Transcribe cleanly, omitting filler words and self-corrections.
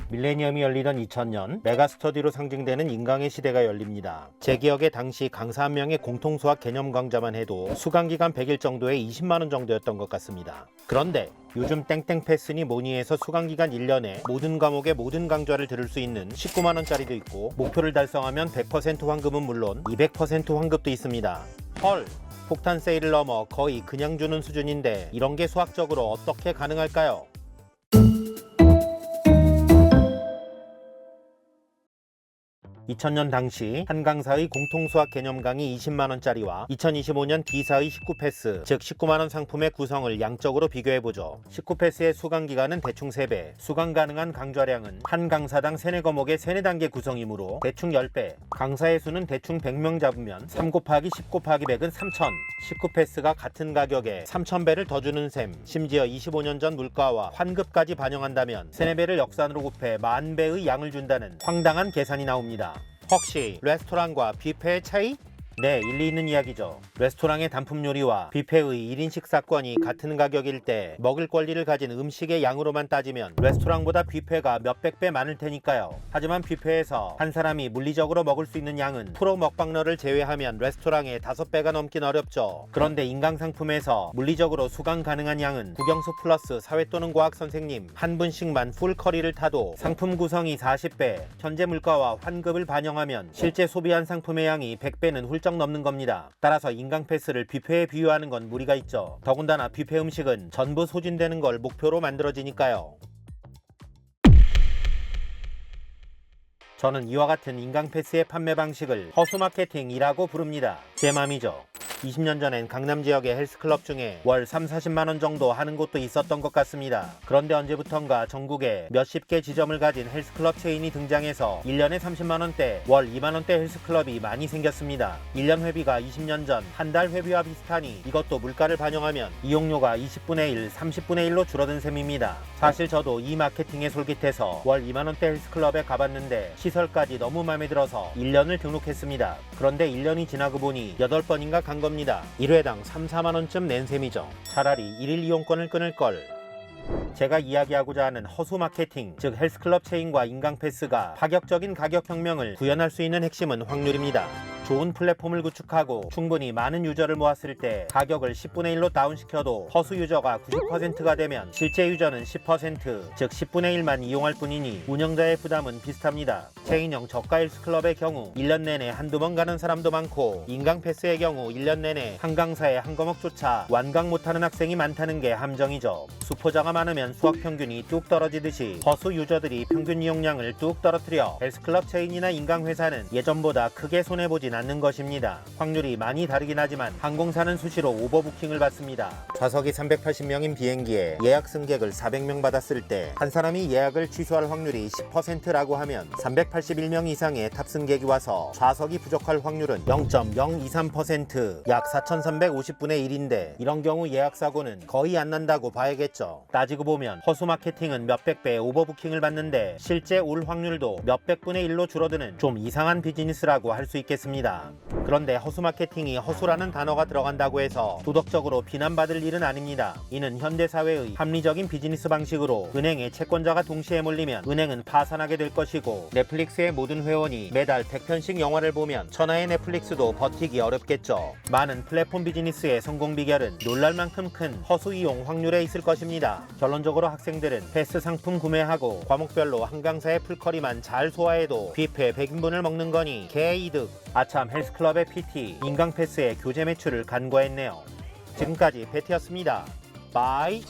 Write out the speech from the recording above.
밀레니엄이 열리던 2000년 메가스터디로 상징되는 인강의 시대가 열립니다. 제 기억에 당시 강사 한 명의 공통수학 개념 강좌만 해도 수강기간 100일 정도에 20만원 정도였던 것 같습니다. 그런데 요즘 땡땡 패스니 뭐니 해서 수강기간 1년에 모든 과목의 모든 강좌를 들을 수 있는 19만원짜리도 있고, 목표를 달성하면 100% 환급은 물론 200% 환급도 있습니다. 헐! 폭탄 세일을 넘어 거의 그냥 주는 수준인데 이런 게 수학적으로 어떻게 가능할까요? 2000년 당시 한 강사의 공통수학 개념 강의 20만원짜리와 2025년 D사의 19패스, 즉 19만원 상품의 구성을 양적으로 비교해보죠. 19패스의 수강기간은 대충 3배, 수강 가능한 강좌량은 한 강사당 3, 4과목의 3, 4단계 구성이므로 대충 10배, 강사의 수는 대충 100명 잡으면 3 곱하기 10 곱하기 100은 3000, 19패스가 같은 가격에 3000배를 더 주는 셈, 심지어 25년 전 물가와 환급까지 반영한다면 3, 4배를 역산으로 곱해 10,000배의 양을 준다는 황당한 계산이 나옵니다. 혹시 레스토랑과 뷔페의 차이? 네, 일리 있는 이야기죠. 레스토랑의 단품 요리와 뷔페의 1인 식사권이 같은 가격일 때 먹을 권리를 가진 음식의 양으로만 따지면 레스토랑보다 뷔페가 몇백 배 많을 테니까요. 하지만 뷔페에서 한 사람이 물리적으로 먹을 수 있는 양은 프로 먹방러를 제외하면 레스토랑의 5배가 넘긴 어렵죠. 그런데 인강상품에서 물리적으로 수강 가능한 양은 국영수 플러스 사회 또는 과학 선생님 한 분씩만 풀커리를 타도 상품 구성이 40배, 현재 물가와 환급을 반영하면 실제 소비한 상품의 양이 100배는 훌쩍 넘는 겁니다. 따라서 인강 패스를 뷔페에 비유하는 건 무리가 있죠. 더군다나 뷔페 음식은 전부 소진되는 걸 목표로 만들어지니까요. 저는 이와 같은 인강 패스의 판매 방식을 허수 마케팅이라고 부릅니다. 제 맘이죠. 20년 전엔 강남 지역의 헬스클럽 중에 월 3, 40만원 정도 하는 곳도 있었던 것 같습니다. 그런데 언제부턴가 전국에 몇십 개 지점을 가진 헬스클럽 체인이 등장해서 1년에 30만원대, 월 2만원대 헬스클럽이 많이 생겼습니다. 1년 회비가 20년 전 한 달 회비와 비슷하니 이것도 물가를 반영하면 이용료가 20분의 1, 30분의 1로 줄어든 셈입니다. 사실 저도 이 마케팅에 솔깃해서 월 2만원대 헬스클럽에 가봤는데 시설까지 너무 마음에 들어서 1년을 등록했습니다. 그런데 1년이 지나고 보니 8번인가 간 겁니다. 1회당 3, 4만원쯤 낸 셈이죠. 차라리 1일 이용권을 끊을걸. 제가 이야기하고자 하는 허수 마케팅, 즉 헬스클럽 체인과 인강 패스가 파격적인 가격 혁명을 구현할 수 있는 핵심은 확률입니다. 좋은 플랫폼을 구축하고 충분히 많은 유저를 모았을 때 가격을 10분의 1로 다운시켜도 허수 유저가 90%가 되면 실제 유저는 10%, 즉 10분의 1만 이용할 뿐이니 운영자의 부담은 비슷합니다. 체인형 저가 헬스클럽의 경우 1년 내내 한두 번 가는 사람도 많고, 인강 패스의 경우 1년 내내 한 강사에 한 과목조차 완강 못하는 학생이 많다는 게 함정이죠. 수포자가 많으면 수학 평균이 뚝 떨어지듯이 허수 유저들이 평균 이용량을 뚝 떨어뜨려 헬스클럽 체인이나 인강 회사는 예전보다 크게 손해보진 않는 것입니다. 확률이 많이 다르긴 하지만 항공사는 수시로 오버부킹을 받습니다. 좌석이 380명인 비행기에 예약 승객을 400명 받았을 때 한 사람이 예약을 취소할 확률이 10%라고 하면 381명 이상의 탑승객이 와서 좌석이 부족할 확률은 0.023%, 약 4350분의 1인데 이런 경우 예약 사고는 거의 안 난다고 봐야겠죠. 따지고 보면 허수 마케팅은 몇백 배 오버부킹을 받는데 실제 올 확률도 몇백분의 1로 줄어드는 좀 이상한 비즈니스라고 할 수 있겠습니다. 그런데 허수 마케팅이 허수라는 단어가 들어간다고 해서 도덕적으로 비난받을 일은 아닙니다. 이는 현대사회의 합리적인 비즈니스 방식으로 은행에 채권자가 동시에 몰리면 은행은 파산하게 될 것이고, 넷플릭스의 모든 회원이 매달 100편씩 영화를 보면 천하의 넷플릭스도 버티기 어렵겠죠. 많은 플랫폼 비즈니스의 성공 비결은 놀랄만큼 큰 허수 이용 확률에 있을 것입니다. 결론적으로 학생들은 패스 상품 구매하고 과목별로 한 강사의 풀커리만 잘 소화해도 뷔페 100인분을 먹는 거니 개이득. 아참, 헬스클럽의 PT, 인강 패스의 교재 매출을 간과했네요. 지금까지 베티였습니다. 바이.